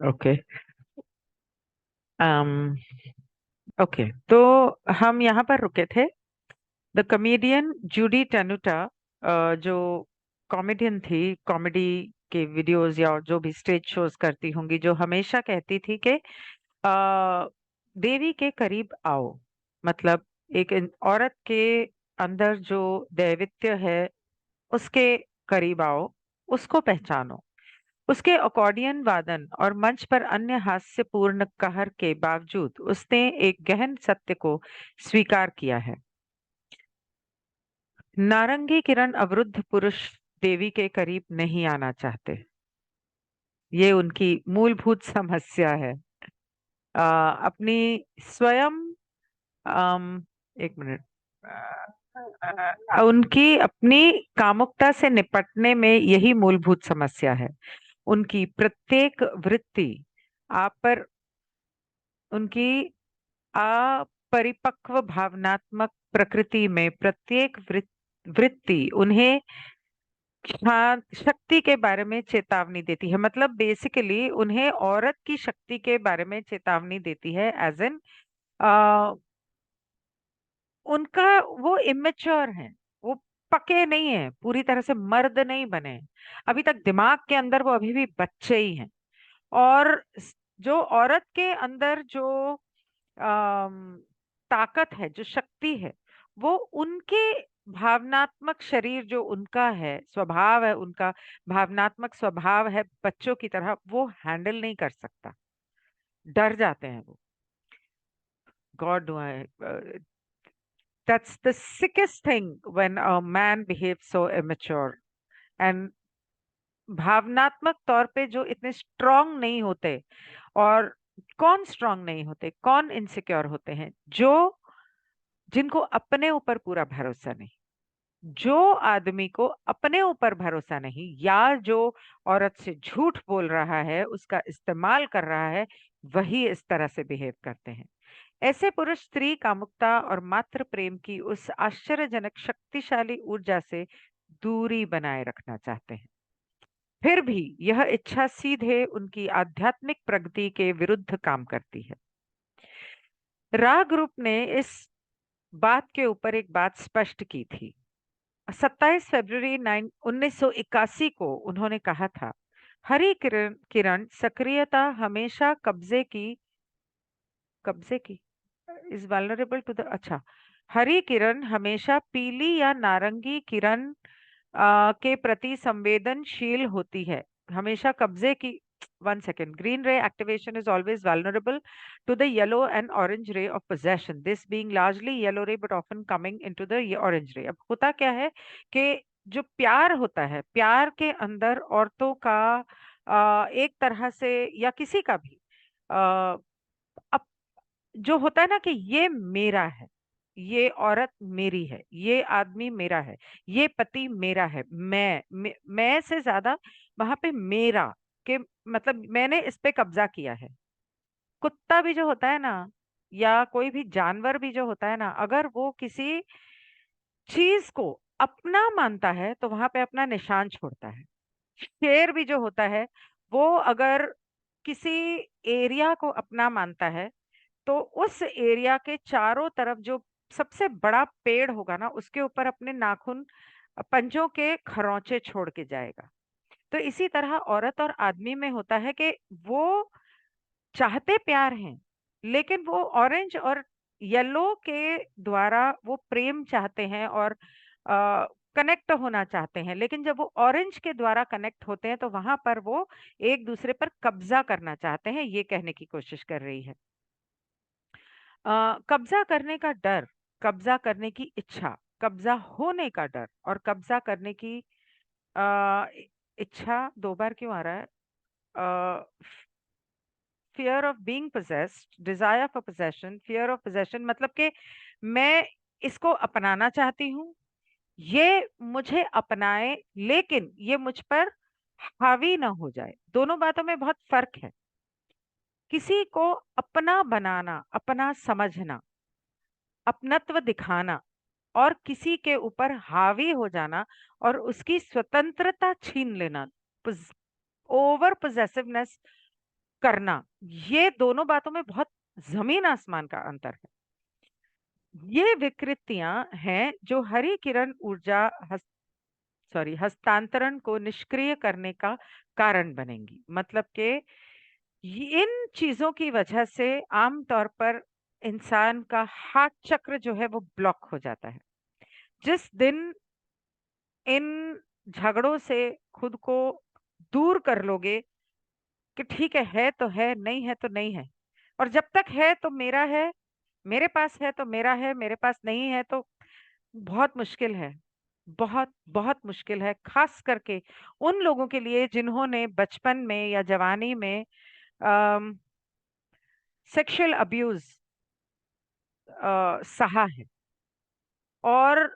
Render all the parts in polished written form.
Okay. um, okay, तो हम यहाँ पर रुके थे। द कॉमेडियन जूडी टेनुटा, जो कॉमेडियन थी, कॉमेडी के वीडियोस या जो भी स्टेज शोज करती होंगी, जो हमेशा कहती थी कि देवी के करीब आओ। मतलब एक औरत के अंदर जो दैवित्य है उसके करीब आओ, उसको पहचानो। उसके अकॉर्डियन वादन और मंच पर अन्य हास्यपूर्ण कहर के बावजूद उसने एक गहन सत्य को स्वीकार किया है। नारंगी किरण अवरुद्ध पुरुष देवी के करीब नहीं आना चाहते। ये उनकी मूलभूत समस्या है। अपनी स्वयं, एक मिनट, उनकी अपनी कामुकता से निपटने में यही मूलभूत समस्या है। उनकी प्रत्येक वृत्ति आप पर, उनकी अपरिपक्व भावनात्मक प्रकृति में प्रत्येक वृत्ति उन्हें शक्ति के बारे में चेतावनी देती है। मतलब बेसिकली उन्हें औरत की शक्ति के बारे में चेतावनी देती है, एज इन उनका वो इमेच्योर है, वो पके नहीं है, पूरी तरह से मर्द नहीं बने हैं। अभी तक दिमाग के अंदर वो अभी भी बच्चे ही हैं। और जो औरत के अंदर जो अम, ताकत है, जो शक्ति है, वो उनके भावनात्मक शरीर, जो उनका है स्वभाव है, उनका भावनात्मक स्वभाव है बच्चों की तरह, वो हैंडल नहीं कर सकता। डर जाते हैं वो। God do I, that's the sickest thing when a man behaves so immature and भावनात्मक तौर पे जो इतने स्ट्रांग नहीं होते। और कौन स्ट्रांग नहीं होते, कौन इनसिक्योर होते हैं? जो जिनको अपने ऊपर पूरा भरोसा नहीं। जो आदमी को अपने ऊपर भरोसा नहीं, या जो औरत से झूठ बोल रहा है, उसका इस्तेमाल कर रहा है, वही इस तरह से बिहेव करते हैं। ऐसे पुरुष स्त्री कामुकता और मात्र प्रेम की उस आश्चर्यजनक शक्तिशाली ऊर्जा से दूरी बनाए रखना चाहते हैं। फिर भी यह इच्छा सीधे उनकी आध्यात्मिक प्रगति के विरुद्ध काम करती है। रा ग्रुप ने इस बात के ऊपर एक बात स्पष्ट की थी। 27 फरवरी 1981 को उन्होंने कहा था, हरी किरण किरण सक्रियता हमेशा कब्जे की इज वल्नरेबल टू द, अच्छा, हरी किरण हमेशा पीली या नारंगी किरण के प्रति संवेदनशील होती है। हमेशा कब्जे की, one second, green ray activation is always vulnerable to the yellow and orange ray of possession, this being largely yellow ray but often coming into the orange ray. अब होता क्या है कि जो प्यार होता है, प्यार के अंदर औरतों का एक तरह से, या किसी का भी, अप, जो होता है ना कि ये मेरा है, ये औरत मेरी है, ये आदमी मेरा है, ये पति मेरा है, मैं से ज्यादा वहां पे मेरा, के मतलब मैंने इस पे कब्जा किया है। कुत्ता भी जो होता है ना, या कोई भी जानवर भी जो होता है ना, अगर वो किसी चीज को अपना मानता है तो वहां पे अपना निशान छोड़ता है। शेर भी जो होता है, वो अगर किसी एरिया को अपना मानता है तो उस एरिया के चारों तरफ जो सबसे बड़ा पेड़ होगा ना, उसके ऊपर अपने नाखून, पंजों के खरोंचे छोड़ के जाएगा। तो इसी तरह औरत और आदमी में होता है कि वो चाहते प्यार हैं, लेकिन वो ऑरेंज और येलो के द्वारा वो प्रेम चाहते हैं और कनेक्ट होना चाहते हैं। लेकिन जब वो ऑरेंज के द्वारा कनेक्ट होते हैं तो वहां पर वो एक दूसरे पर कब्जा करना चाहते हैं, ये कहने की कोशिश कर रही है। कब्जा करने का डर, कब्जा करने की इच्छा, कब्जा होने का डर और कब्जा करने की इच्छा, दो बार क्यों आ रहा है? Fear of being possessed, desire for possession, fear of possession, मतलब कि मैं इसको अपनाना चाहती हूँ, ये मुझे अपनाए, लेकिन ये मुझ पर हावी ना हो जाए। दोनों बातों में बहुत फर्क है। किसी को अपना बनाना, अपना समझना, अपनत्व दिखाना, और किसी के ऊपर हावी हो जाना और उसकी स्वतंत्रता छीन लेना, ओवर पोजेसिवनेस करना, ये दोनों बातों में बहुत जमीन आसमान का अंतर है। ये विकृतियां हैं जो हरी किरण ऊर्जा हस्तांतरण को निष्क्रिय करने का कारण बनेंगी। मतलब कि इन चीजों की वजह से आमतौर पर इंसान का हार्ट चक्र जो है वो ब्लॉक हो जाता है। जिस दिन इन झगड़ों से खुद को दूर कर लोगे कि ठीक है तो है, नहीं है तो नहीं है, और जब तक है तो मेरा है, मेरे पास है तो मेरा है, मेरे पास नहीं है तो बहुत मुश्किल है। बहुत बहुत मुश्किल है, खास करके उन लोगों के लिए जिन्होंने बचपन में या जवानी में सेक्सुअल अब्यूज सहा है। और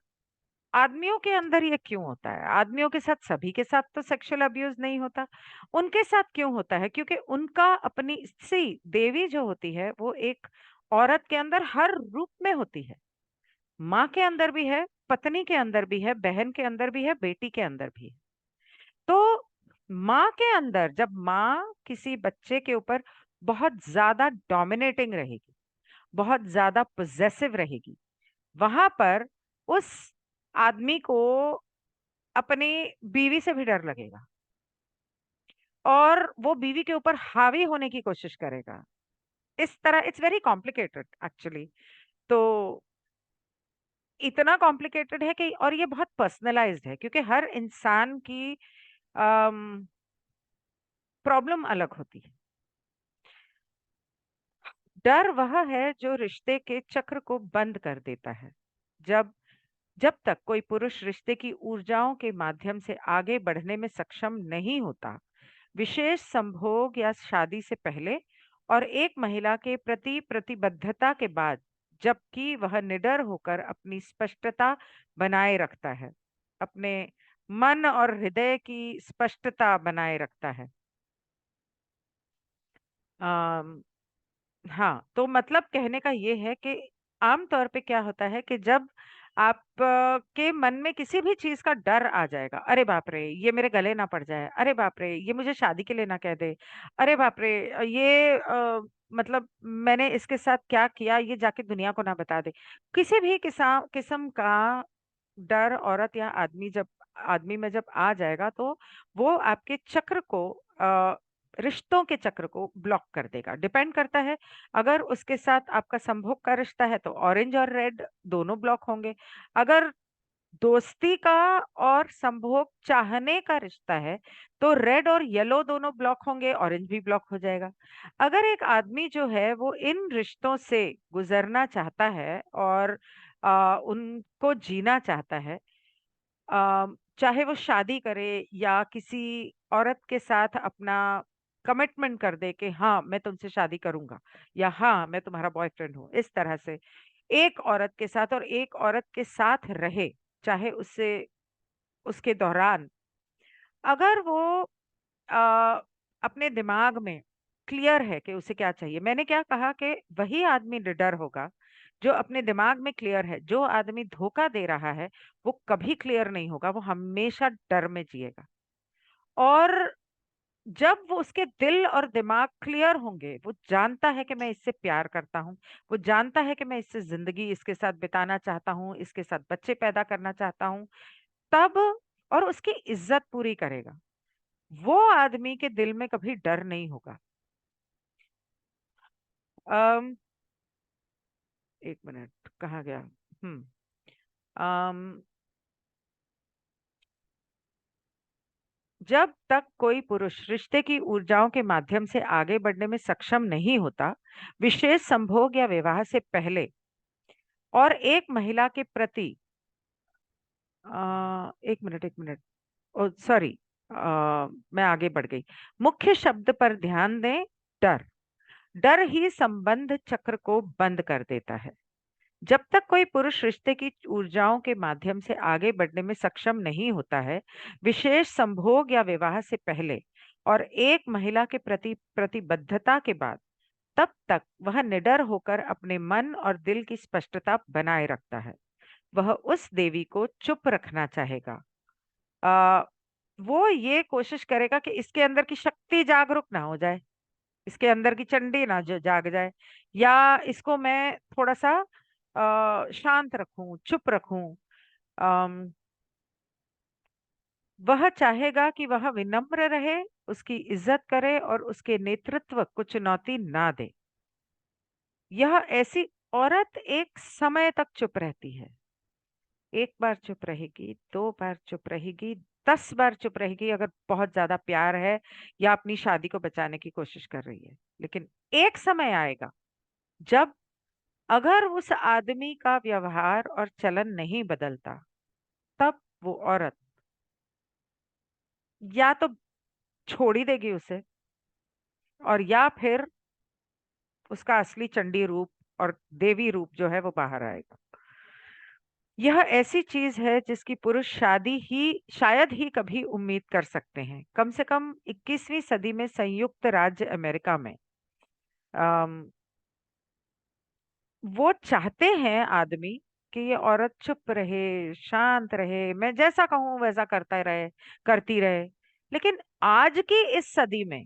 आदमियों के अंदर ये क्यों होता है? आदमियों के साथ, सभी के साथ तो सेक्सुअल अब्यूज नहीं होता, उनके साथ क्यों होता है? क्योंकि उनका अपनी स्त्री देवी जो होती है वो एक औरत के अंदर हर रूप में होती है। माँ के अंदर भी है, पत्नी के अंदर भी है, बहन के अंदर भी है, बेटी के अंदर भी है। तो माँ के अंदर जब माँ किसी बच्चे के ऊपर बहुत ज्यादा डोमिनेटिंग रहेगी, बहुत ज्यादा पोजेसिव रहेगी, वहां पर उस आदमी को अपनी बीवी से भी डर लगेगा, और वो बीवी के ऊपर हावी होने की कोशिश करेगा। इस तरह इट्स वेरी कॉम्प्लिकेटेड एक्चुअली। तो इतना कॉम्प्लिकेटेड है कि, और ये बहुत पर्सनलाइज्ड है क्योंकि हर इंसान की प्रॉब्लम अलग होती है। डर वह है जो रिश्ते के चक्र को बंद कर देता है। जब जब तक कोई पुरुष रिश्ते की ऊर्जाओं के माध्यम से आगे बढ़ने में सक्षम नहीं होता, विशेष संभोग या शादी से पहले, और एक महिला के प्रति प्रतिबद्धता के बाद, जबकि वह निडर होकर अपनी स्पष्टता बनाए रखता है, अपने मन और हृदय की स्पष्टता बनाए रखता है। हाँ, तो मतलब कहने का ये है कि आम तौर पे क्या होता है कि जब आप के मन में किसी भी चीज का डर आ जाएगा, अरे बाप रे ये मेरे गले ना पड़ जाए, अरे बाप रे ये मुझे शादी के लिए ना कह दे, अरे बाप रे ये मतलब मैंने इसके साथ क्या किया ये जाके दुनिया को ना बता दे, किसी भी किस्म का डर औरत या आदमी में जब आ जाएगा, तो वो आपके चक्र को, रिश्तों के चक्र को ब्लॉक कर देगा। डिपेंड करता है, अगर उसके साथ आपका संभोग का रिश्ता है तो ऑरेंज और रेड दोनों ब्लॉक होंगे। अगर दोस्ती का और संभोग चाहने का रिश्ता है तो रेड और येलो दोनों ब्लॉक होंगे, ऑरेंज भी ब्लॉक हो जाएगा। अगर एक आदमी जो है वो इन रिश्तों से गुजरना चाहता है और उनको जीना चाहता है, चाहे वो शादी करे या किसी औरत के साथ अपना कमिटमेंट कर दे कि हाँ मैं तुमसे शादी करूंगा, या हाँ मैं तुम्हारा बॉयफ्रेंड हूँ, इस तरह से एक औरत के साथ और एक औरत के साथ रहे, चाहे उससे उसके दौरान अगर वो आ, अपने दिमाग में क्लियर है कि उसे क्या चाहिए। मैंने क्या कहा कि वही आदमी निडर होगा जो अपने दिमाग में क्लियर है। जो आदमी धोखा दे रहा है वो कभी क्लियर नहीं होगा, वो हमेशा डर में जिएगा। और जब वो उसके दिल और दिमाग क्लियर होंगे, वो जानता है कि मैं इससे प्यार करता हूँ, वो जानता है कि मैं इससे जिंदगी इसके साथ बिताना चाहता हूँ, इसके साथ बच्चे पैदा करना चाहता हूँ, तब और उसकी इज्जत पूरी करेगा, वो आदमी के दिल में कभी डर नहीं होगा। अम एक मिनट, कहाँ गया? अम जब तक कोई पुरुष रिश्ते की ऊर्जाओं के माध्यम से आगे बढ़ने में सक्षम नहीं होता, विशेष संभोग या विवाह से पहले, और एक महिला के प्रति एक मिनट, ओ सॉरी, मैं आगे बढ़ गई। मुख्य शब्द पर ध्यान दें, डर। डर ही संबंध चक्र को बंद कर देता है। जब तक कोई पुरुष रिश्ते की ऊर्जाओं के माध्यम से आगे बढ़ने में सक्षम नहीं होता है, विशेष संभोग या विवाह से पहले, और एक महिला के प्रति प्रतिबद्धता के बाद, तब तक वह निडर होकर अपने मन और दिल की स्पष्टता बनाए रखता है। वह उस देवी को चुप रखना चाहेगा। आ, वो ये कोशिश करेगा कि इसके अंदर की शक्ति जागरूक ना हो जाए। इसके अंदर की चंडी ना जो जाग जाए, या इसको मैं थोड़ा सा शांत रखूं, चुप रखूं। अम, वह चाहेगा कि वह विनम्र रहे, उसकी इज्जत करे और उसके नेतृत्व को चुनौती ना दे। यह ऐसी औरत एक समय तक चुप रहती है। एक बार चुप रहेगी, दो बार चुप रहेगी, 10 बार चुप रहेगी अगर बहुत ज्यादा प्यार है या अपनी शादी को बचाने की कोशिश कर रही है। लेकिन एक समय आएगा जब, अगर उस आदमी का व्यवहार और चलन नहीं बदलता, तब वो औरत या तो छोड़ ही देगी उसे, और या फिर उसका असली चंडी रूप और देवी रूप जो है वो बाहर आएगा। यह ऐसी चीज है जिसकी पुरुष शादी ही शायद ही कभी उम्मीद कर सकते हैं, कम से कम 21वीं सदी में संयुक्त राज्य अमेरिका में। अम, वो चाहते हैं आदमी कि ये औरत चुप रहे, शांत रहे, मैं जैसा कहूं वैसा करता रहे, करती रहे। लेकिन आज की इस सदी में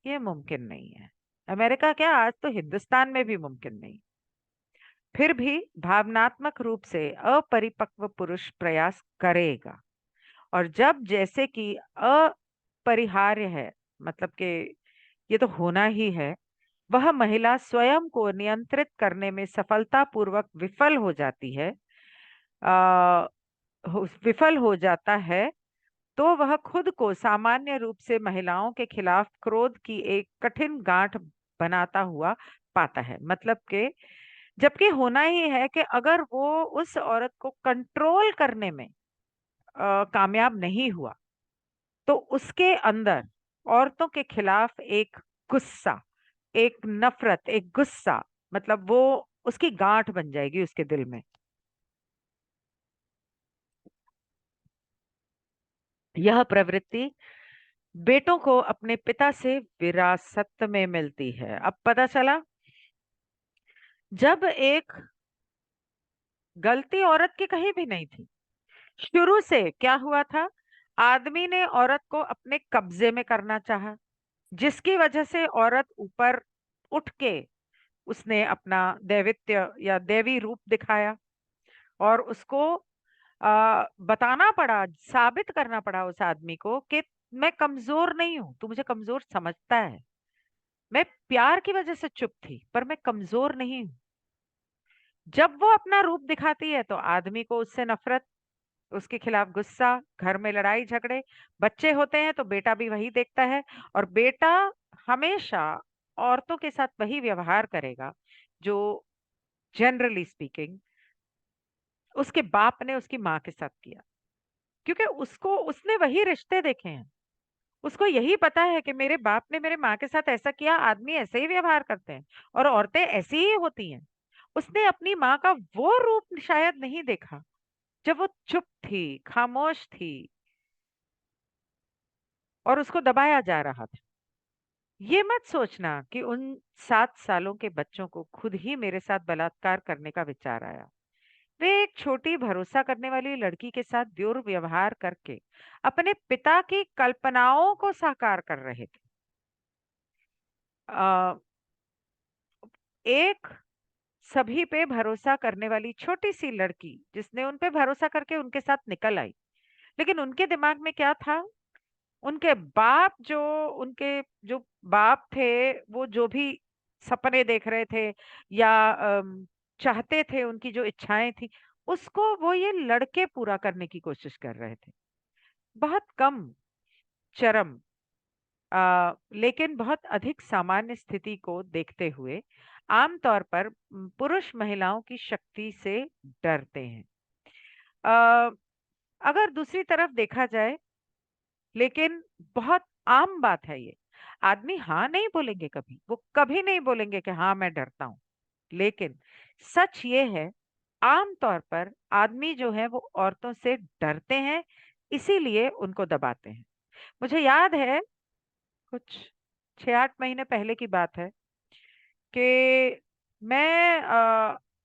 ये मुमकिन नहीं है। अमेरिका क्या, आज तो हिंदुस्तान में भी मुमकिन नहीं। फिर भी भावनात्मक रूप से अपरिपक्व पुरुष प्रयास करेगा, और जब जैसे कि अपरिहार्य है, मतलब कि ये तो होना ही है, वह महिला स्वयं को नियंत्रित करने में सफलतापूर्वक विफल हो जाती है, आ, विफल हो जाता है, तो वह खुद को सामान्य रूप से महिलाओं के खिलाफ क्रोध की एक कठिन गांठ बनाता हुआ पाता है। मतलब कि जबकि होना ही है कि अगर वो उस औरत को कंट्रोल करने में कामयाब नहीं हुआ, तो उसके अंदर औरतों के खिलाफ एक गुस्सा, एक नफरत, एक गुस्सा, मतलब वो उसकी गांठ बन जाएगी उसके दिल में। यह प्रवृत्ति बेटों को अपने पिता से विरासत में मिलती है। अब पता चला, जब एक गलती औरत की कहीं भी नहीं थी, शुरू से क्या हुआ था, आदमी ने औरत को अपने कब्जे में करना चाहा, जिसकी वजह से औरत ऊपर उठ के उसने अपना दैवित्य या देवी रूप दिखाया, और उसको बताना पड़ा, साबित करना पड़ा उस आदमी को कि मैं कमजोर नहीं हूं, तू मुझे कमजोर समझता है, मैं प्यार की वजह से चुप थी, पर मैं कमजोर नहीं हूं। जब वो अपना रूप दिखाती है तो आदमी को उससे नफरत, उसके खिलाफ गुस्सा, घर में लड़ाई झगड़े, बच्चे होते हैं तो बेटा भी वही देखता है, और बेटा हमेशा औरतों के साथ वही व्यवहार करेगा जो जनरली स्पीकिंग उसके बाप ने उसकी माँ के साथ किया, क्योंकि उसको उसने वही रिश्ते देखे हैं। उसको यही पता है कि मेरे बाप ने मेरे माँ के साथ ऐसा किया, आदमी ऐसे ही व्यवहार करते हैं और औरतें ऐसी ही होती हैं। उसने अपनी माँ का वो रूप शायद नहीं देखा जब वो चुप थी, खामोश थी, और उसको दबाया जा रहा था। ये मत सोचना कि उन 7 सालों के बच्चों को खुद ही मेरे साथ बलात्कार करने का विचार आया। वे एक छोटी भरोसा करने वाली लड़की के साथ दुर्व्यवहार करके अपने पिता की कल्पनाओं को साकार कर रहे थे। आ, एक सभी पे भरोसा करने वाली छोटी सी लड़की जिसने उन पे भरोसा करके उनके साथ निकल आई, लेकिन उनके दिमाग में क्या था, उनके बाप जो उनके जो बाप थे, वो जो भी सपने देख रहे थे या चाहते थे, उनकी जो इच्छाएं थी, उसको वो ये लड़के पूरा करने की कोशिश कर रहे थे। बहुत कम, चरम, लेकिन बहुत अधिक सामान्य स्थिति को देखते हुए आमतौर पर पुरुष महिलाओं की शक्ति से डरते हैं। अ, अगर दूसरी तरफ देखा जाए, लेकिन बहुत आम बात है ये, आदमी हाँ नहीं बोलेंगे कभी, वो कभी नहीं बोलेंगे कि हाँ मैं डरता हूं। लेकिन सच ये है, आमतौर पर आदमी जो है वो औरतों से डरते हैं, इसीलिए उनको दबाते हैं। मुझे याद है, कुछ 6-8 महीने पहले की बात है कि मैं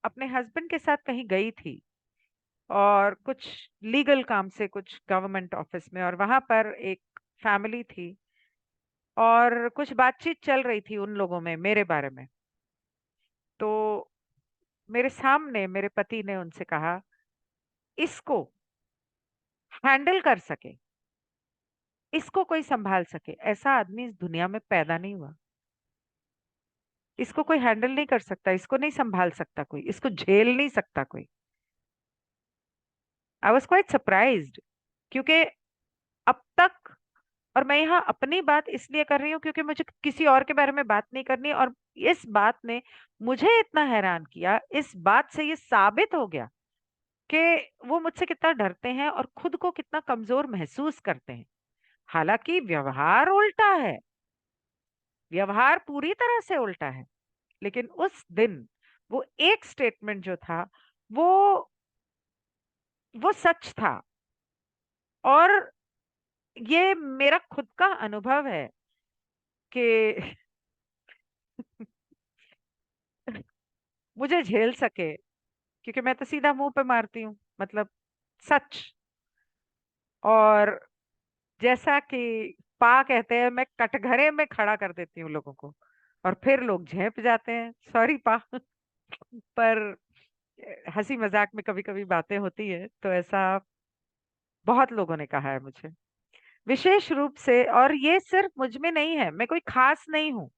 अपने हस्बैंड के साथ कहीं गई थी, और कुछ लीगल काम से, कुछ गवर्नमेंट ऑफिस में, और वहां पर एक फैमिली थी और कुछ बातचीत चल रही थी उन लोगों में मेरे बारे में। तो मेरे सामने मेरे पति ने उनसे कहा, इसको हैंडल कर सके, इसको कोई संभाल सके, ऐसा आदमी इस दुनिया में पैदा नहीं हुआ। इसको कोई हैंडल नहीं कर सकता, इसको नहीं संभाल सकता कोई, इसको झेल नहीं सकता कोई। आई वॉज क्वाइट सरप्राइज्ड, क्योंकि अब तक, और मैं यहाँ अपनी बात इसलिए कर रही हूँ क्योंकि मुझे किसी और के बारे में बात नहीं करनी, और इस बात ने मुझे इतना हैरान किया, इस बात से ये साबित हो गया कि वो मुझसे कितना डरते हैं और खुद को कितना कमजोर महसूस करते हैं। हालांकि व्यवहार उल्टा है, व्यवहार पूरी तरह से उल्टा है, लेकिन उस दिन वो एक स्टेटमेंट जो था, वो वो सच था। और ये मेरा खुद का अनुभव है कि मुझे झेल सके, क्योंकि मैं तो सीधा मुंह पे मारती हूँ, मतलब सच। और जैसा कि पा कहते हैं, मैं कटघरे में खड़ा कर देती हूँ लोगों को, और फिर लोग झेप जाते हैं, सॉरी पा। पर हंसी मजाक में कभी कभी बातें होती है, तो ऐसा बहुत लोगों ने कहा है मुझे, विशेष रूप से। और ये सिर्फ मुझ में नहीं है, मैं कोई खास नहीं हूँ।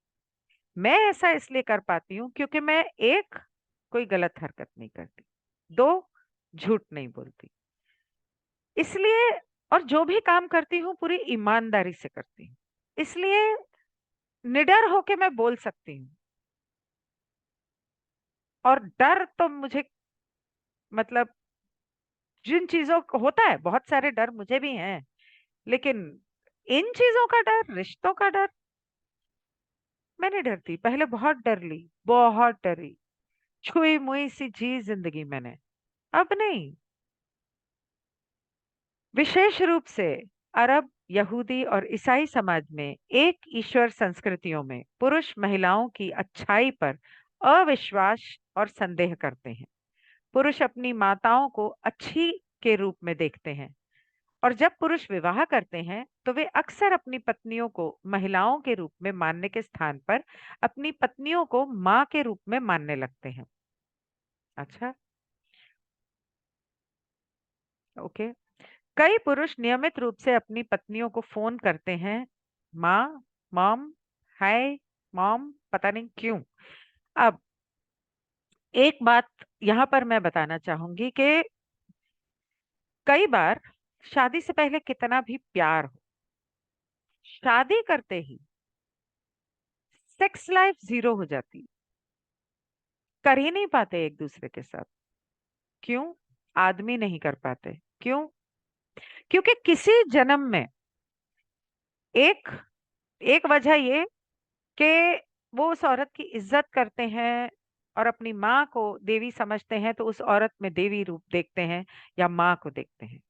मैं ऐसा इसलिए कर पाती हूँ क्योंकि मैं, एक, कोई गलत हरकत नहीं करती, दो, झूठ नहीं बोलती, इसलिए, और जो भी काम करती हूँ पूरी ईमानदारी से करती हूँ, इसलिए निडर होके मैं बोल सकती हूँ। और डर तो मुझे, मतलब जिन चीजों को होता है, बहुत सारे डर मुझे भी हैं, लेकिन इन चीजों का डर, रिश्तों का डर, मैं नहीं डरती। पहले बहुत डर ली, बहुत डरी, छुई मुई सी जी जिंदगी मैंने, अब नहीं। विशेष रूप से अरब, यहूदी और ईसाई समाज में, एक ईश्वर संस्कृतियों में, पुरुष महिलाओं की अच्छाई पर अविश्वास और संदेह करते हैं। पुरुष अपनी माताओं को अच्छी के रूप में देखते हैं, और जब पुरुष विवाह करते हैं तो वे अक्सर अपनी पत्नियों को महिलाओं के रूप में मानने के स्थान पर अपनी पत्नियों को माँ के रूप में मानने लगते हैं। अच्छा, ओके। कई पुरुष नियमित रूप से अपनी पत्नियों को फोन करते हैं, माँ, मॉम, हाय मॉम, पता नहीं क्यों। अब एक बात यहाँ पर मैं बताना चाहूंगी कि कई बार शादी से पहले कितना भी प्यार हो, शादी करते ही सेक्स लाइफ जीरो हो जाती है, कर ही नहीं पाते एक दूसरे के साथ। क्यों? आदमी नहीं कर पाते, क्यों? क्योंकि किसी जन्म में, एक एक वजह ये कि वो उस औरत की इज्जत करते हैं और अपनी माँ को देवी समझते हैं, तो उस औरत में देवी रूप देखते हैं या माँ को देखते हैं।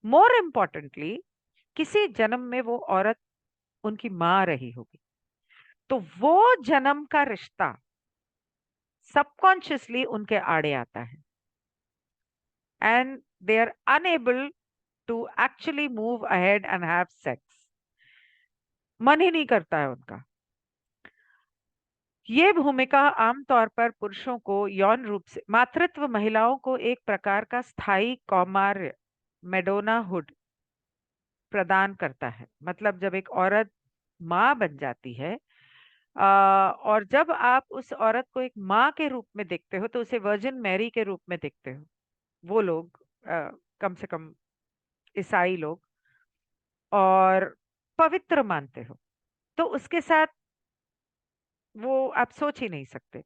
मोर इम्पोर्टेंटली, किसी जन्म में वो औरत उनकी माँ रही होगी, तो वो जन्म का रिश्ता सबकॉन्शियसली उनके आड़े आता है, and they are unable to actually move ahead and have sex. मन ही नहीं करता है उनका। ये भूमिका आमतौर पर पुरुषों को यौन रूप से, मातृत्व महिलाओं को एक प्रकार का स्थायी कौमार्य, मेडोनाहुड प्रदान करता है। मतलब जब एक औरत माँ बन जाती है, और जब आप उस औरत को एक माँ के रूप में देखते हो, तो उसे वर्जिन मैरी के रूप में देखते हो, वो लोग, कम से कम ईसाई लोग, और पवित्र मानते हो, तो उसके साथ वो आप सोच ही नहीं सकते।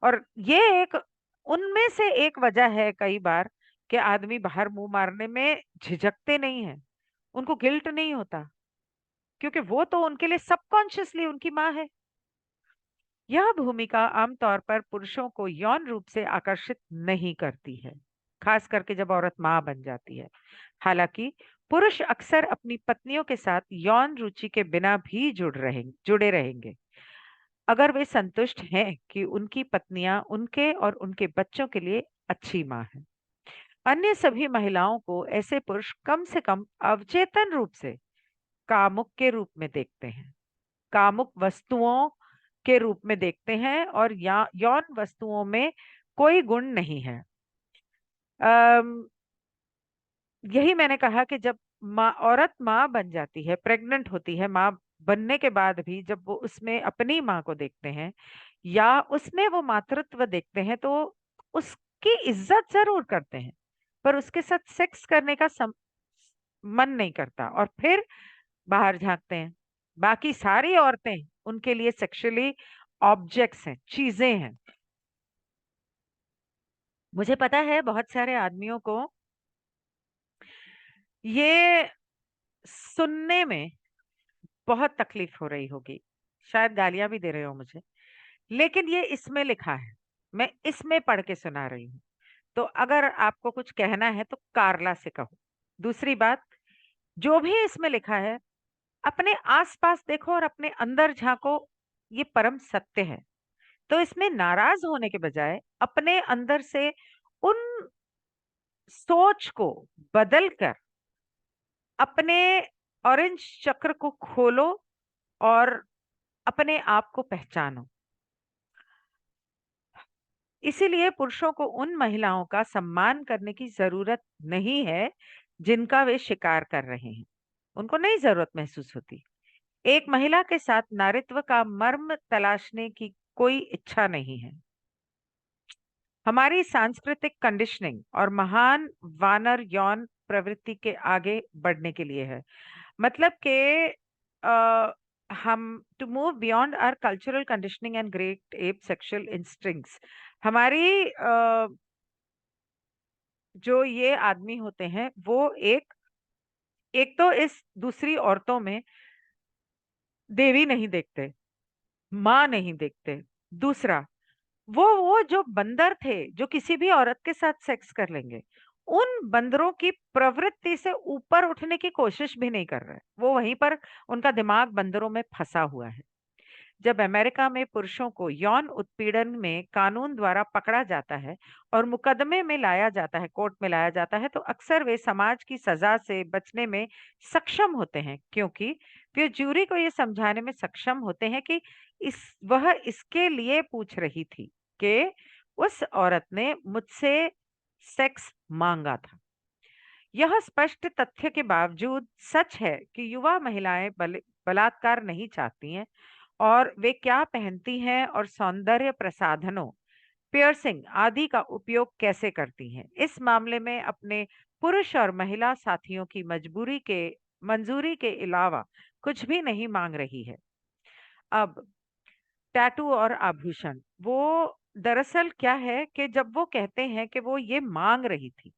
और ये एक, उनमें से एक वजह है कई बार कि आदमी बाहर मुंह मारने में झिझकते नहीं हैं, उनको गिल्ट नहीं होता, क्योंकि वो तो उनके लिए सबकॉन्शियसली उनकी माँ है। यह भूमिका आमतौर पर पुरुषों को यौन रूप से आकर्षित नहीं करती है, खास करके जब औरत माँ बन जाती है। हालांकि पुरुष अक्सर अपनी पत्नियों के साथ यौन रुचि के बिना भी जुड़े रहेंगे, अगर वे संतुष्ट हैं कि उनकी पत्नियां उनके और उनके बच्चों के लिए अच्छी माँ है। अन्य सभी महिलाओं को ऐसे पुरुष कम से कम अवचेतन रूप से कामुक के रूप में देखते हैं। कामुक वस्तुओं के रूप में देखते हैं और या यौन वस्तुओं में कोई गुण नहीं है। अम, यही मैंने कहा कि जब औरत माँ बन जाती है, प्रेग्नेंट होती है, माँ बनने के बाद भी जब वो उसमें अपनी माँ को देखते हैं या उसमें वो मातृत्व देखते हैं तो उसकी इज्जत जरूर करते हैं, पर उसके साथ सेक्स करने का मन नहीं करता और फिर बाहर झांकते हैं। बाकी सारी औरतें उनके लिए सेक्सुअली ऑब्जेक्ट्स हैं, चीजें हैं। मुझे पता है बहुत सारे आदमियों को ये सुनने में बहुत तकलीफ हो रही होगी, शायद गालियां भी दे रहे हो मुझे, लेकिन ये इसमें लिखा है, मैं इसमें पढ़ के सुना रही हूँ। तो अगर आपको कुछ कहना है तो कारला से कहो। दूसरी बात, जो भी इसमें लिखा है अपने आसपास देखो और अपने अंदर झांको, ये परम सत्य है। तो इसमें नाराज होने के बजाय अपने अंदर से उन सोच को बदल कर अपने ऑरेंज चक्र को खोलो और अपने आप को पहचानो। इसीलिए पुरुषों को उन महिलाओं का सम्मान करने की जरूरत नहीं है जिनका वे शिकार कर रहे हैं। उनको नहीं जरूरत महसूस होती। एक महिला के साथ नारित्व का मर्म तलाशने की कोई इच्छा नहीं है। हमारी सांस्कृतिक कंडीशनिंग और महान वानर यौन प्रवृत्ति के आगे बढ़ने के लिए है। मतलब कि हम to move beyond our cultural conditioning and great ape sexual instincts. हमारी जो ये आदमी होते हैं वो एक एक तो इस दूसरी औरतों में देवी नहीं देखते, माँ नहीं देखते। दूसरा, वो जो बंदर थे जो किसी भी औरत के साथ सेक्स कर लेंगे, उन बंदरों की प्रवृत्ति से ऊपर उठने की कोशिश भी नहीं कर रहे। वो वहीं पर, उनका दिमाग बंदरों में फंसा हुआ है। जब अमेरिका में पुरुषों को यौन उत्पीड़न में कानून द्वारा पकड़ा जाता है और मुकदमे में लाया जाता है, कोर्ट में लाया जाता है, तो अक्सर वे समाज की सजा से बचने में सक्षम होते हैं, क्योंकि वे ज्यूरी को ये समझाने में सक्षम होते हैं कि वह इसके लिए पूछ रही थी कि उस औरत ने मुझसे सेक्स मांगा था। यह स्पष्ट तथ्य के बावजूद सच है कि युवा महिलाएं बलात्कार नहीं चाहती हैं और वे क्या पहनती हैं और सौंदर्य प्रसाधनों, पियर्सिंग आदि का उपयोग कैसे करती हैं, इस मामले में अपने पुरुष और महिला साथियों की मंजूरी के अलावा कुछ भी नहीं मांग रही है। अब टैटू और आभूषण, वो दरअसल क्या है कि जब वो कहते हैं कि वो ये मांग रही थी,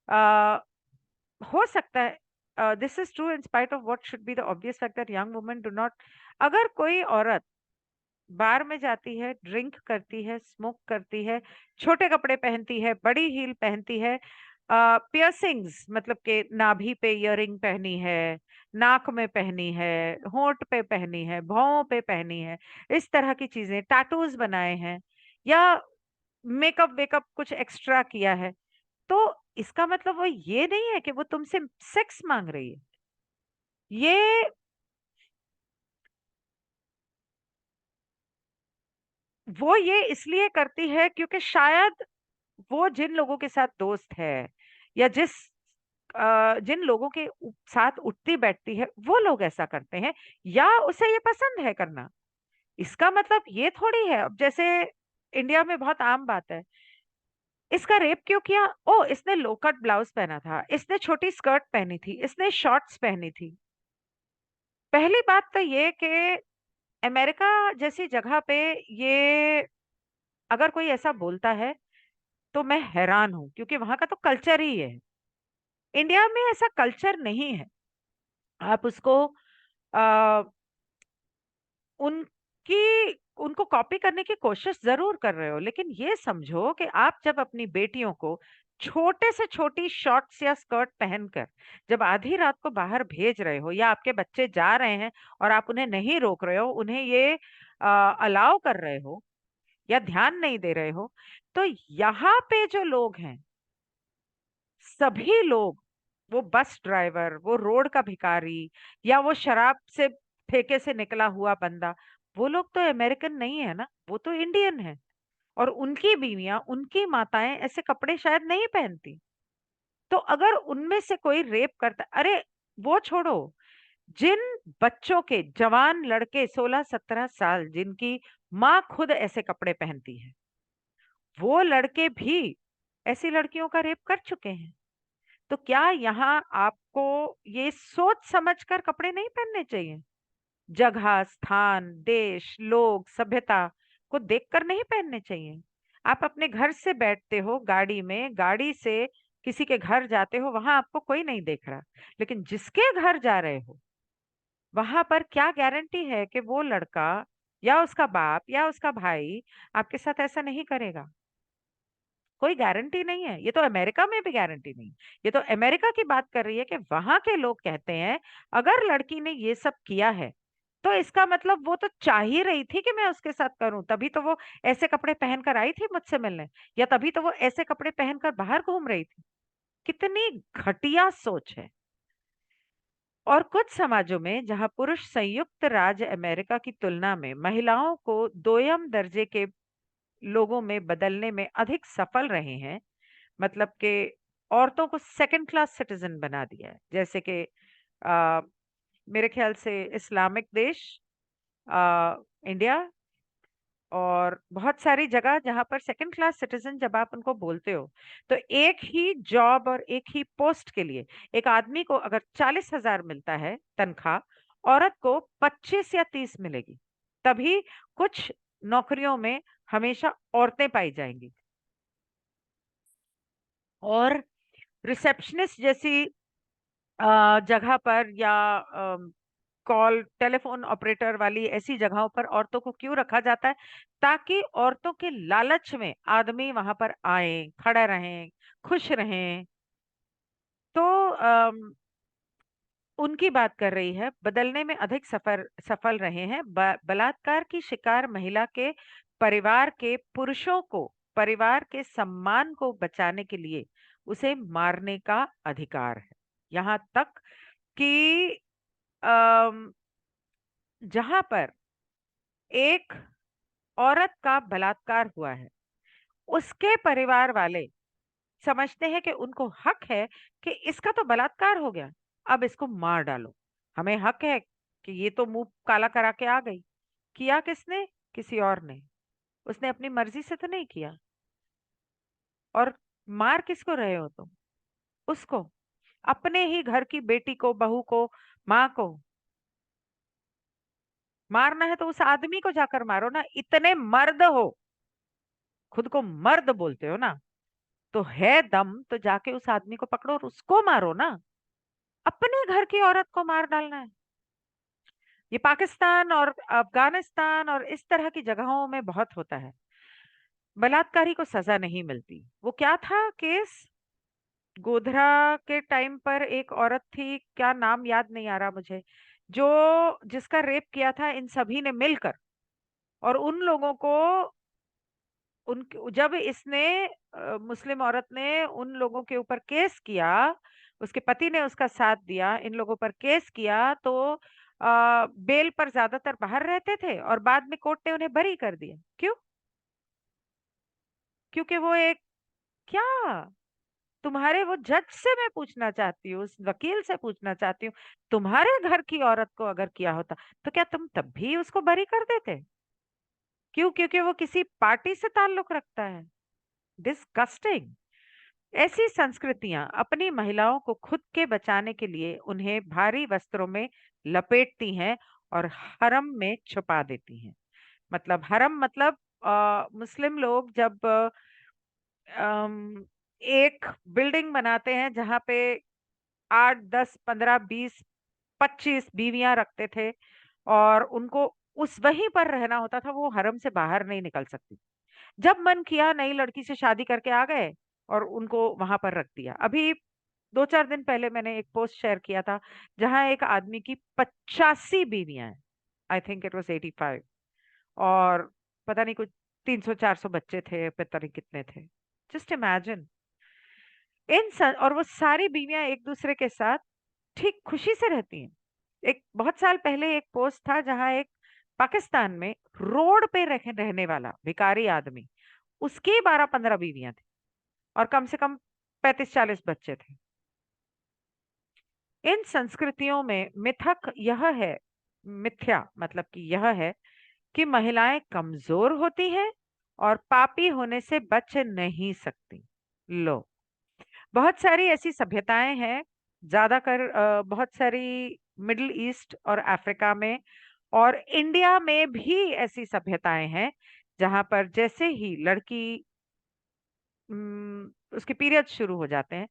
आ, हो सकता है this is true in spite of what should be the obvious fact that young women do not. अगर कोई औरत बार में जाती है, ड्रिंक करती है, स्मोक करती है, छोटे कपड़े पहनती है, बड़ी हील पहनती है, पियर्सिंग्स मतलब के नाभि पे इयररिंग पहनी है, नाक में पहनी है, होंठ पे पहनी है, भौं पे पहनी है, इस तरह की चीजें, टैटूज बनाए हैं या मेकअप वेकअप कुछ एक्स्ट्रा किया है, तो इसका मतलब वो ये नहीं है कि वो तुमसे सेक्स मांग रही है। ये वो ये इसलिए करती है क्योंकि शायद वो जिन लोगों के साथ दोस्त है या जिन लोगों के साथ उठती बैठती है वो लोग ऐसा करते हैं या उसे ये पसंद है करना। इसका मतलब ये थोड़ी है, अब जैसे इंडिया में बहुत आम बात है, इसका रेप क्यों किया? ओ, इसने लो कट ब्लाउज पहना था, इसने छोटी स्कर्ट पहनी थी, इसने शॉर्ट्स पहनी थी। पहली बात तो ये कि अमेरिका जैसी जगह पे ये अगर कोई ऐसा बोलता है तो मैं हैरान हूं, क्योंकि वहां का तो कल्चर ही है। इंडिया में ऐसा कल्चर नहीं है। आप उसको आ, उनकी उनको कॉपी करने की कोशिश जरूर कर रहे हो, लेकिन ये समझो कि आप जब अपनी बेटियों को छोटे से छोटी शॉर्ट्स या स्कर्ट पहनकर जब आधी रात को बाहर भेज रहे हो या आपके बच्चे जा रहे हैं और आप उन्हें नहीं रोक रहे हो, उन्हें ये अलाउ कर रहे हो या ध्यान नहीं दे रहे हो, तो यहाँ पे जो लोग हैं, सभी लोग, वो बस ड्राइवर, वो रोड का भिखारी या वो शराब से ठेके से निकला हुआ बंदा, वो लोग तो अमेरिकन नहीं है ना, वो तो इंडियन है। और उनकी बीवियां, उनकी माताएं ऐसे कपड़े शायद नहीं पहनती। तो अगर उनमें से कोई रेप करता, अरे वो छोड़ो, जिन बच्चों के, जवान लड़के 16-17 साल, जिनकी माँ खुद ऐसे कपड़े पहनती है, वो लड़के भी ऐसी लड़कियों का रेप कर चुके हैं। तो क्या यहाँ आपको ये सोच समझकर कपड़े नहीं पहनने चाहिए? जगह, स्थान, देश, लोग, सभ्यता को देखकर नहीं पहनने चाहिए? आप अपने घर से बैठते हो गाड़ी में, गाड़ी से किसी के घर जाते हो, वहां आपको कोई नहीं देख रहा, लेकिन जिसके घर जा रहे हो वहां पर क्या गारंटी है कि वो लड़का या उसका बाप या उसका भाई आपके साथ ऐसा नहीं करेगा? कोई गारंटी नहीं है। ये तो अमेरिका में भी गारंटी नहीं। ये तो अमेरिका की बात कर रही है कि वहां के लोग कहते हैं अगर लड़की ने ये सब किया है तो इसका मतलब वो तो चाह ही रही थी कि मैं उसके साथ करूं, तभी तो वो ऐसे कपड़े पहनकर आई थी मुझसे मिलने, या तभी तो वो ऐसे कपड़े पहनकर बाहर घूम रही थी। कितनी घटिया सोच है। और कुछ समाजों में जहां पुरुष संयुक्त राज्य अमेरिका की तुलना में महिलाओं को दोयम दर्जे के लोगों में बदलने में अधिक सफल रहे हैं, मतलब कि औरतों को सेकंड क्लास सिटीजन बना दिया है, जैसे कि आ, मेरे ख्याल से इस्लामिक देश, इंडिया, और बहुत सारी जगह जहां पर सेकंड क्लास सिटीजन जब आप उनको बोलते हो, तो एक ही जॉब और एक ही पोस्ट के लिए एक आदमी को अगर 40,000 मिलता है तनख्वाह, औरत को 25 या 30 मिलेगी। तभी कुछ नौकरियों में हमेशा औरतें पाई जाएंगी। और रिसेप्शनिस्ट जैसी जगह पर, या कॉल टेलीफोन ऑपरेटर वाली ऐसी जगहों पर औरतों को क्यों रखा जाता है? ताकि औरतों के लालच में आदमी वहां पर आए, खड़े रहें, खुश रहें। तो उनकी बात कर रही है, बदलने में अधिक सफल सफल रहे हैं। बलात्कार की शिकार महिला के परिवार के पुरुषों को परिवार के सम्मान को बचाने के लिए उसे मारने का अधिकार है। यहाँ तक कि अम, जहां पर एक औरत का बलात्कार हुआ है, उसके परिवार वाले समझते हैं कि उनको हक है कि इसका तो बलात्कार हो गया, अब इसको मार डालो। हमें हक है कि ये तो मुंह काला करा के आ गई। किया किसने? किसी और ने। उसने अपनी मर्जी से तो नहीं किया। और मार किसको रहे हो तुम? उसको, अपने ही घर की बेटी को, बहू को, माँ को। मारना है तो उस आदमी को जाकर मारो ना, इतने मर्द हो, खुद को मर्द बोलते हो ना, तो है दम तो जाके उस आदमी को पकड़ो और उसको मारो ना। अपने घर की औरत को मार डालना है? ये पाकिस्तान और अफगानिस्तान और इस तरह की जगहों में बहुत होता है। बलात्कारी को सजा नहीं मिलती। वो क्या था केस? गोधरा के टाइम पर एक औरत थी, क्या नाम याद नहीं आ रहा मुझे, जो जिसका रेप किया था इन सभी ने मिलकर। और उन लोगों को, उन जब इसने मुस्लिम औरत ने उन लोगों के ऊपर केस किया, उसके पति ने उसका साथ दिया, इन लोगों पर केस किया, तो बेल पर ज्यादातर बाहर रहते थे और बाद में कोर्ट ने उन्हें बरी कर दिया। क्यों? क्योंकि वो एक, क्या, तुम्हारे वो जज से मैं पूछना चाहती हूँ, उस वकील से पूछना चाहती हूँ, तुम्हारे घर की औरत को अगर किया होता तो क्या तुम तब भी उसको बरी कर देते? क्यों? क्योंकि वो किसी पार्टी से ताल्लुक रखता है। डिस्गस्टिंग। ऐसी संस्कृतियां अपनी महिलाओं को खुद के बचाने के लिए उन्हें भारी वस्त्रों में लपेटती हैं और हरम में छुपा देती हैं। मतलब हरम मतलब मुस्लिम लोग जब एक बिल्डिंग बनाते हैं जहां पे 8, 10, 15, 20, 25 बीवियां रखते थे, और उनको उस वहीं पर रहना होता था, वो हरम से बाहर नहीं निकल सकती। जब मन किया नई लड़की से शादी करके आ गए और उनको वहां पर रख दिया। अभी 2-4 दिन पहले मैंने एक पोस्ट शेयर किया था जहां एक आदमी की 85 बीवियां हैं। I think it was 85। और पता नहीं कुछ 300-400 बच्चे थे, पता नहीं कितने थे। Just imagine. और वो सारी बीवियां एक दूसरे के साथ ठीक खुशी से रहती हैं। एक बहुत साल पहले एक पोस्ट था जहां एक पाकिस्तान में रोड पे रहने वाला भिखारी आदमी, उसकी 12-15 बीवियां थी और कम से कम 35-40 बच्चे थे। इन संस्कृतियों में मिथक यह है, मिथ्या मतलब कि यह है कि महिलाएं कमजोर होती हैं और पापी होने से बच नहीं सकती। लो, बहुत सारी ऐसी सभ्यताएं हैं, ज्यादातर बहुत सारी मिडिल ईस्ट और अफ्रीका में और इंडिया में भी ऐसी सभ्यताएं हैं जहां पर जैसे ही लड़की उसके पीरियड शुरू हो जाते हैं,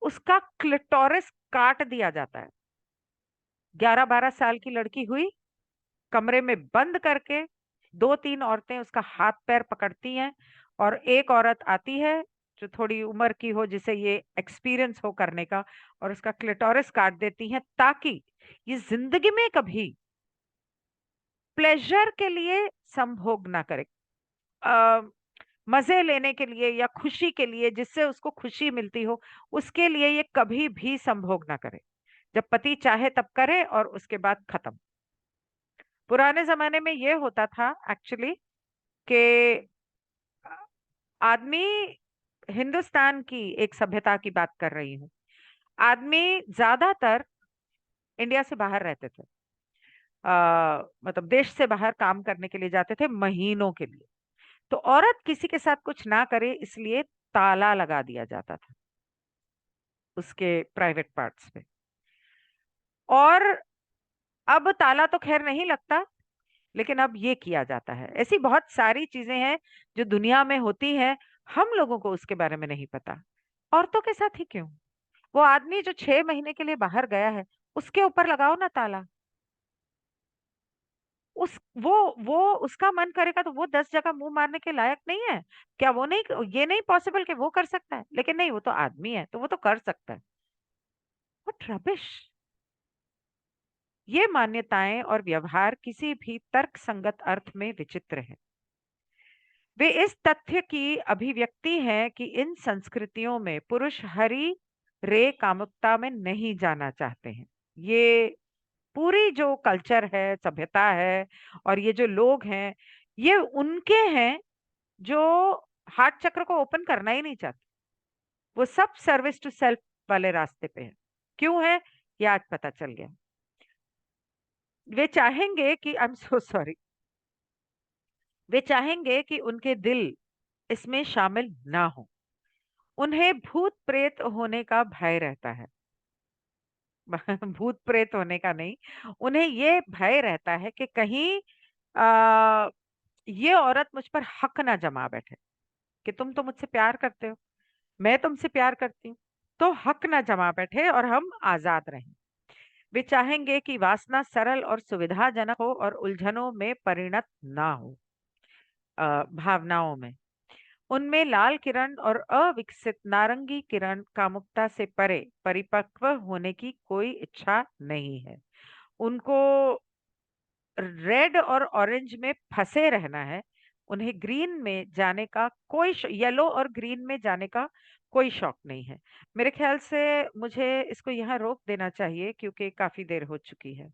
उसका क्लिटोरिस काट दिया जाता है। 11-12 साल की लड़की हुई, कमरे में बंद करके 2-3 औरतें उसका हाथ पैर पकड़ती हैं और एक औरत आती है जो थोड़ी उम्र की हो, जिसे ये एक्सपीरियंस हो करने का, और उसका क्लिटोरिस काट देती हैं ताकि ये जिंदगी में कभी प्लेजर के लिए संभोग ना करे, अ, मजे लेने के लिए या खुशी के लिए, जिससे उसको खुशी मिलती हो, उसके लिए ये कभी भी संभोग ना करे। जब पति चाहे तब करे और उसके बाद खत्म। पुराने जमाने में ये होता था एक्चुअली कि आदमी, हिंदुस्तान की एक सभ्यता की बात कर रही हूँ, आदमी ज्यादातर इंडिया से बाहर रहते थे, मतलब देश से बाहर काम करने के लिए जाते थे महीनों के लिए। तो औरत किसी के साथ कुछ ना करे इसलिए ताला लगा दिया जाता था उसके प्राइवेट पार्ट्स पे। और अब ताला तो खैर नहीं लगता, लेकिन अब ये किया जाता है। ऐसी बहुत सारी चीजें हैं जो दुनिया में होती हैं, हम लोगों को उसके बारे में नहीं पता। औरतों के साथ ही क्यों? वो आदमी जो 6 महीने के लिए बाहर गया है, उसके ऊपर लगाओ ना ताला। उस वो उसका मन करेगा तो वो 10 जगह मुंह मारने के लायक नहीं है क्या? वो नहीं, ये नहीं पॉसिबल कि वो कर सकता है, लेकिन नहीं, वो तो आदमी है तो वो तो कर सकता है। What rubbish! ये मान्यताएं और व्यवहार किसी भी तर्क संगत अर्थ में विचित्र है। वे इस तथ्य की अभिव्यक्ति हैं कि इन संस्कृतियों में पुरुष हरि रे कामुकता में नहीं जाना चाहते हैं। ये पूरी जो कल्चर है, सभ्यता है, और ये जो लोग हैं, ये उनके हैं जो हार्ट चक्र को ओपन करना ही नहीं चाहते। वो सब सर्विस टू सेल्फ वाले रास्ते पे है। क्यों है? ये आज पता चल गया। वे चाहेंगे कि, आई एम सो सॉरी, वे चाहेंगे कि उनके दिल इसमें शामिल ना हो। उन्हें भूत प्रेत होने का भय रहता है। भूत प्रेत होने का नहीं, उन्हें ये भय रहता है कि कहीं आ, ये औरत मुझ पर हक ना जमा बैठे, कि तुम तो मुझसे प्यार करते हो, मैं तुमसे प्यार करती हूँ, तो हक ना जमा बैठे और हम आजाद रहें। वे चाहेंगे कि वासना सरल और सुविधाजनक हो और उलझनों में परिणत ना हो, भावनाओं में। उनमें लाल किरण और अविकसित नारंगी किरण कामुकता से परे परिपक्व होने की कोई इच्छा नहीं है। उनको रेड और ऑरेंज में फंसे रहना है। उन्हें ग्रीन में जाने का कोई, येलो और ग्रीन में जाने का कोई शौक नहीं है। मेरे ख्याल से मुझे इसको यहाँ रोक देना चाहिए क्योंकि काफी देर हो चुकी है।